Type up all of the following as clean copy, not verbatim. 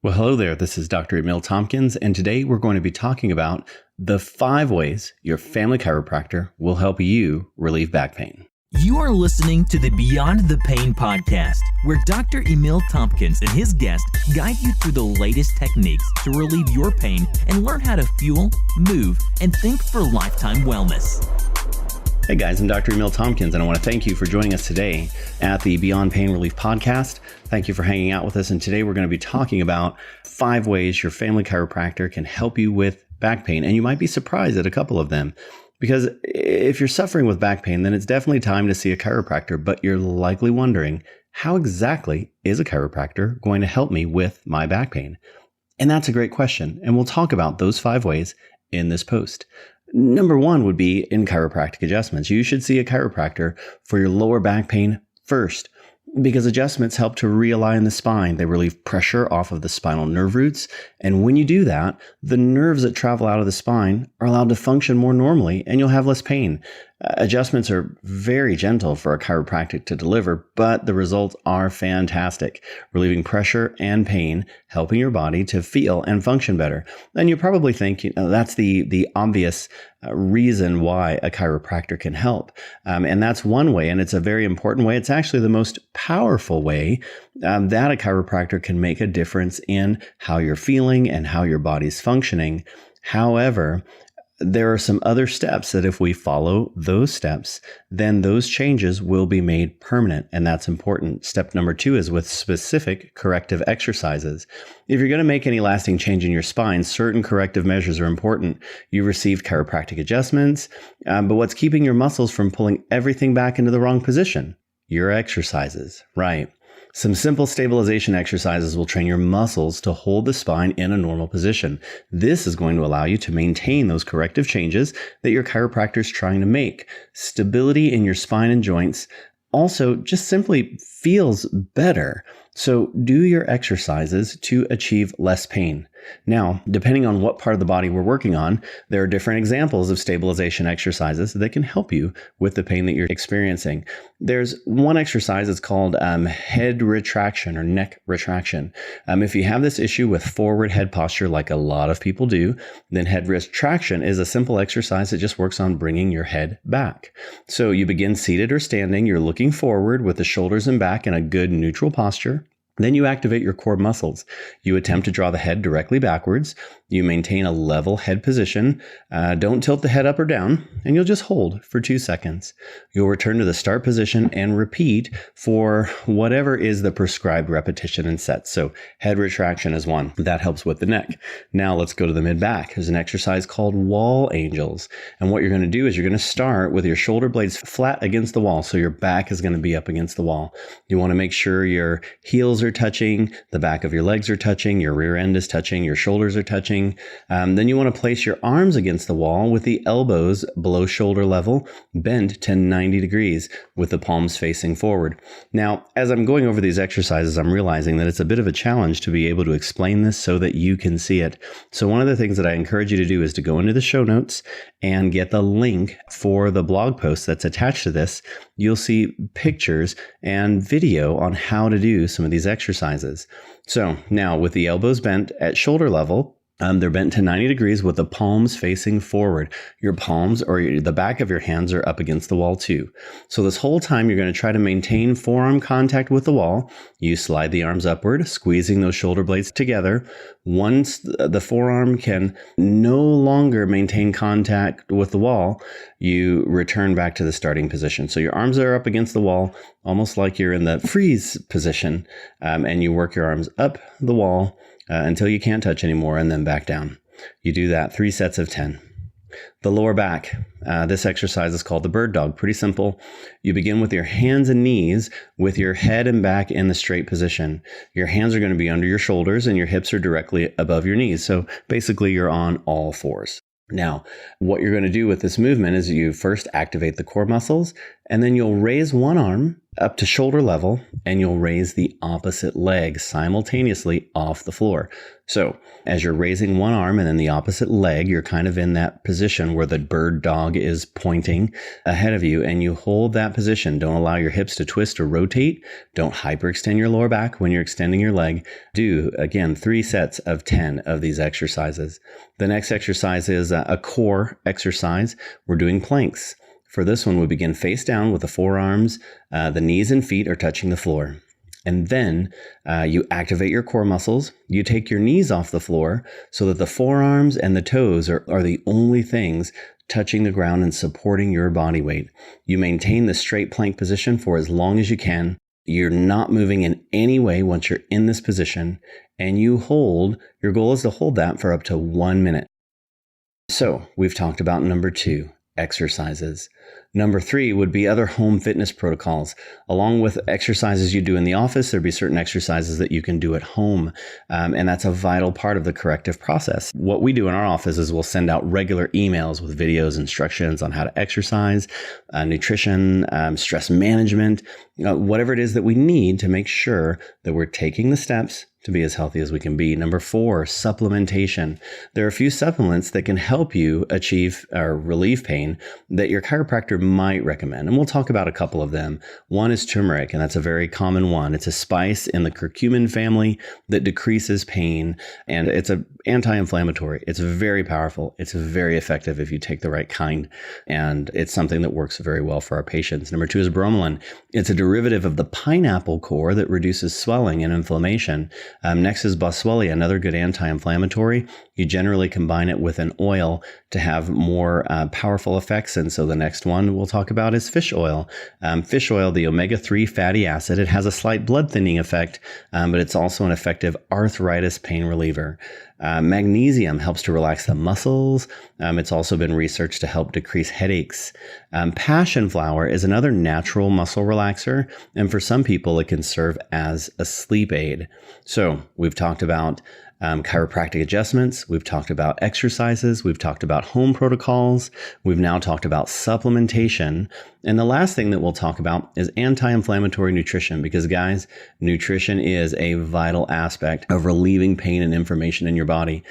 Well, hello there. This is Dr. Emil Tompkins, and today we're going to be talking about the 5 ways your family chiropractor will help you relieve back pain. You are listening to the Beyond the Pain podcast, where Dr. Emil Tompkins and his guests guide you through the latest techniques to relieve your pain and learn how to fuel, move, and think for lifetime wellness. Hey guys, I'm Dr. Emil Tompkins, and I want to thank you for joining us today at the Beyond Pain Relief podcast. Thank you for hanging out with us, and today we're going to be talking about 5 ways your family chiropractor can help you with back pain, and you might be surprised at a couple of them. Because if you're suffering with back pain, then it's definitely time to see a chiropractor, but you're likely wondering, how exactly is a chiropractor going to help me with my back pain? And that's a great question, and we'll talk about those 5 ways in this post. Number 1 would be in chiropractic adjustments. You should see a chiropractor for your lower back pain first, because adjustments help to realign the spine. They relieve pressure off of the spinal nerve roots. And when you do that, the nerves that travel out of the spine are allowed to function more normally, and you'll have less pain. Adjustments are very gentle for a chiropractic to deliver, but the results are fantastic, relieving pressure and pain, helping your body to feel and function better. And you probably think, that's the obvious reason why a chiropractor can help. And that's one way, and it's a very important way. It's actually the most powerful way that a chiropractor can make a difference in how you're feeling and how your body's functioning. However, there are some other steps that if we follow those steps, then those changes will be made permanent, and that's important. Step number 2 is with specific corrective exercises. If you're going to make any lasting change in your spine, certain corrective measures are important. You received chiropractic adjustments, but what's keeping your muscles from pulling everything back into the wrong position? Your exercises, right? Some simple stabilization exercises will train your muscles to hold the spine in a normal position. This is going to allow you to maintain those corrective changes that your chiropractor is trying to make. Stability in your spine and joints also just simply feels better. So do your exercises to achieve less pain. Now, depending on what part of the body we're working on, there are different examples of stabilization exercises that can help you with the pain that you're experiencing. There's one exercise that's called head retraction or neck retraction. If you have this issue with forward head posture, like a lot of people do, then head retraction is a simple exercise that just works on bringing your head back. So you begin seated or standing, you're looking forward with the shoulders and back in a good neutral posture. Then you activate your core muscles. You attempt to draw the head directly backwards. You maintain a level head position. Don't tilt the head up or down, and you'll just hold for 2 seconds. You'll return to the start position and repeat for whatever is the prescribed repetition and set. So head retraction is one. That helps with the neck. Now let's go to the mid-back. There's an exercise called wall angels. And what you're going to do is you're going to start with your shoulder blades flat against the wall. So your back is going to be up against the wall. You want to make sure your heels are touching, the back of your legs are touching, your rear end is touching, your shoulders are touching. Then you want to place your arms against the wall with the elbows below shoulder level, bent to 90 degrees with the palms facing forward. Now, as I'm going over these exercises, I'm realizing that it's a bit of a challenge to be able to explain this so that you can see it. So one of the things that I encourage you to do is to go into the show notes and get the link for the blog post that's attached to this. You'll see pictures and video on how to do some of these exercises. So now with the elbows bent at shoulder level, they're bent to 90 degrees with the palms facing forward. Your palms or the back of your hands are up against the wall too. So this whole time you're going to try to maintain forearm contact with the wall. You slide the arms upward, squeezing those shoulder blades together. Once the forearm can no longer maintain contact with the wall, you return back to the starting position. So your arms are up against the wall, almost like you're in the freeze position, and you work your arms up the wall until you can't touch anymore, and then back down. You do that 3 sets of 10. The lower back. This exercise is called the bird dog. Pretty simple. You begin with your hands and knees with your head and back in the straight position. Your hands are going to be under your shoulders and your hips are directly above your knees. So basically you're on all fours. Now, what you're going to do with this movement is you first activate the core muscles, And then you'll raise one arm up to shoulder level, and you'll raise the opposite leg simultaneously off the floor. So as you're raising one arm and then the opposite leg, you're kind of in that position where the bird dog is pointing ahead of you, and you hold that position. Don't allow your hips to twist or rotate. Don't hyperextend your lower back when you're extending your leg. Do, again, 3 sets of 10 of these exercises. The next exercise is a core exercise. We're doing planks. For this one, we begin face down with the forearms, the knees and feet are touching the floor. And then you activate your core muscles. You take your knees off the floor so that the forearms and the toes are the only things touching the ground and supporting your body weight. You maintain the straight plank position for as long as you can. You're not moving in any way once you're in this position. And you hold, your goal is to hold that for up to 1 minute. So we've talked about number 2. Exercises. Number 3 would be other home fitness protocols. Along with exercises you do in the office, there'd be certain exercises that you can do at home. And that's a vital part of the corrective process. What we do in our office is we'll send out regular emails with videos, instructions on how to exercise, nutrition, stress management, whatever it is that we need to make sure that we're taking the steps to be as healthy as we can be. Number 4, supplementation. There are a few supplements that can help you achieve or relieve pain that your chiropractor might recommend. And we'll talk about a couple of them. One is turmeric, and that's a very common one. It's a spice in the curcumin family that decreases pain, and it's an anti-inflammatory. It's very powerful. It's very effective if you take the right kind, and it's something that works very well for our patients. Number 2 is bromelain. It's a derivative of the pineapple core that reduces swelling and inflammation. Next is boswellia, another good anti-inflammatory. You generally combine it with an oil to have more powerful effects. And so the next one we'll talk about is fish oil. Fish oil, the omega-3 fatty acid, it has a slight blood thinning effect, but it's also an effective arthritis pain reliever. Magnesium helps to relax the muscles. It's also been researched to help decrease headaches. Passion flower is another natural muscle relaxer, and for some people, it can serve as a sleep aid. So we've talked about chiropractic adjustments. We've talked about exercises. We've talked about home protocols. We've now talked about supplementation. And the last thing that we'll talk about is anti-inflammatory nutrition, because guys, nutrition is a vital aspect of relieving pain and inflammation in your body.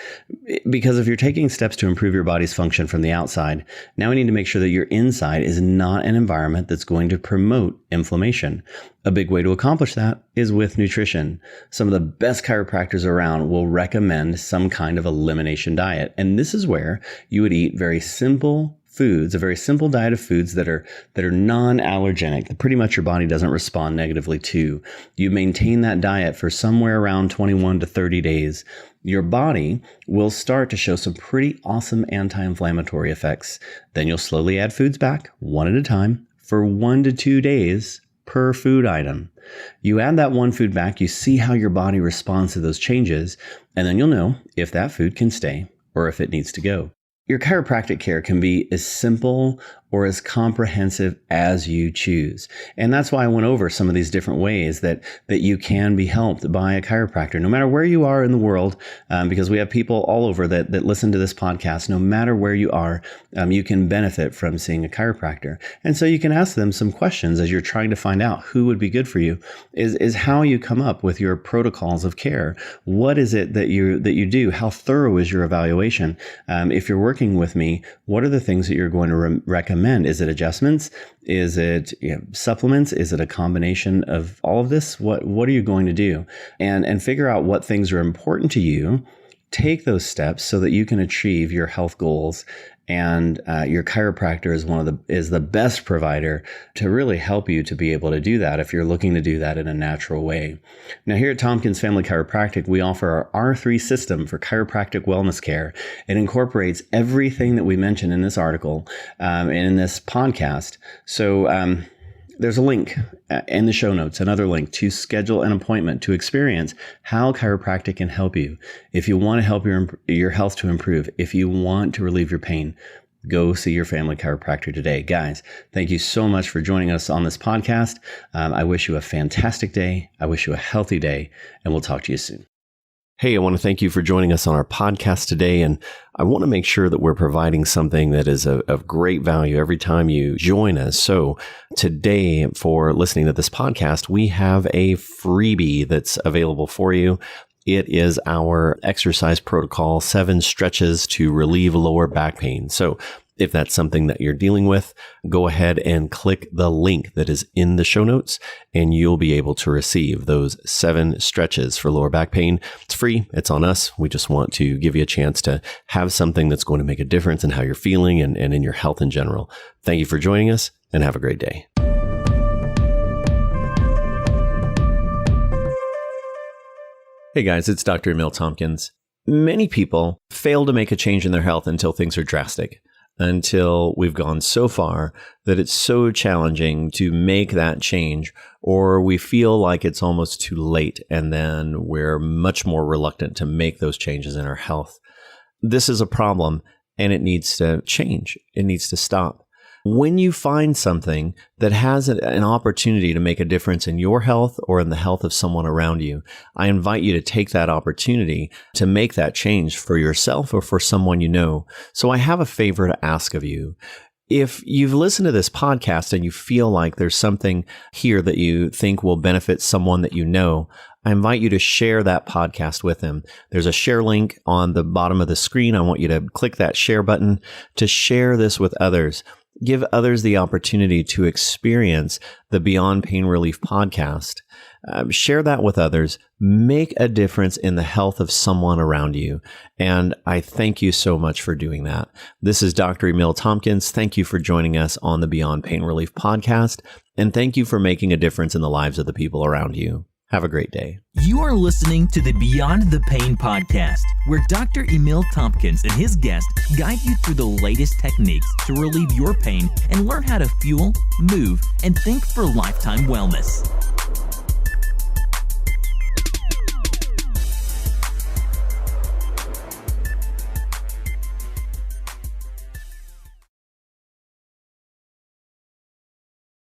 Because if you're taking steps to improve your body's function from the outside, now we need to make sure that your inside is not an environment that's going to promote inflammation. A big way to accomplish that is with nutrition. Some of the best chiropractors around will recommend some kind of elimination diet. And this is where you would eat very simple foods, a very simple diet of foods that are non-allergenic, that pretty much your body doesn't respond negatively to. You maintain that diet for somewhere around 21 to 30 days. Your body will start to show some pretty awesome anti-inflammatory effects. Then you'll slowly add foods back one at a time for 1 to 2 days per food item. You add that one food back, you see how your body responds to those changes, and then you'll know if that food can stay or if it needs to go. Your chiropractic care can be as simple or as comprehensive as you choose. And that's why I went over some of these different ways that you can be helped by a chiropractor, no matter where you are in the world, because we have people all over that listen to this podcast. No matter where you are, you can benefit from seeing a chiropractor. And so you can ask them some questions as you're trying to find out who would be good for you, is how you come up with your protocols of care. What is it that you do? How thorough is your evaluation? If you're working with me, what are the things that you're going to recommend? Is it adjustments? Is it supplements? Is it a combination of all of this? What are you going to do? And figure out what things are important to you. Take those steps so that you can achieve your health goals. And your chiropractor is the best provider to really help you to be able to do that if you're looking to do that in a natural way. Now, here at Tompkins Family Chiropractic, we offer our R3 system for chiropractic wellness care. It incorporates everything that we mentioned in this article and in this podcast. So there's a link in the show notes, another link to schedule an appointment to experience how chiropractic can help you. If you want to help your health to improve, if you want to relieve your pain, go see your family chiropractor today. Guys, thank you so much for joining us on this podcast. I wish you a fantastic day. I wish you a healthy day, and we'll talk to you soon. Hey, I want to thank you for joining us on our podcast today. And I want to make sure that we're providing something that is of great value every time you join us. So today, for listening to this podcast, we have a freebie that's available for you. It is our exercise protocol, 7 stretches to relieve lower back pain. So if that's something that you're dealing with, go ahead and click the link that is in the show notes, and you'll be able to receive those 7 stretches for lower back pain. It's free. It's on us. We just want to give you a chance to have something that's going to make a difference in how you're feeling and in your health in general. Thank you for joining us, and have a great day. Hey guys, it's Dr. Emil Tompkins. Many people fail to make a change in their health until things are drastic, until we've gone so far that it's so challenging to make that change, or we feel like it's almost too late, and then we're much more reluctant to make those changes in our health. This is a problem, and it needs to change. It needs to stop. When you find something that has an opportunity to make a difference in your health or in the health of someone around you, I invite you to take that opportunity to make that change for yourself or for someone you know. So I have a favor to ask of you. If you've listened to this podcast and you feel like there's something here that you think will benefit someone that you know, I invite you to share that podcast with them. There's a share link on the bottom of the screen. I want you to click that share button to share this with others. Give others the opportunity to experience the Beyond Pain Relief podcast. Share that with others. Make a difference in the health of someone around you. And I thank you so much for doing that. This is Dr. Emil Tompkins. Thank you for joining us on the Beyond Pain Relief podcast. And thank you for making a difference in the lives of the people around you. Have a great day. You are listening to the Beyond the Pain podcast, where Dr. Emil Tompkins and his guests guide you through the latest techniques to relieve your pain and learn how to fuel, move, and think for lifetime wellness.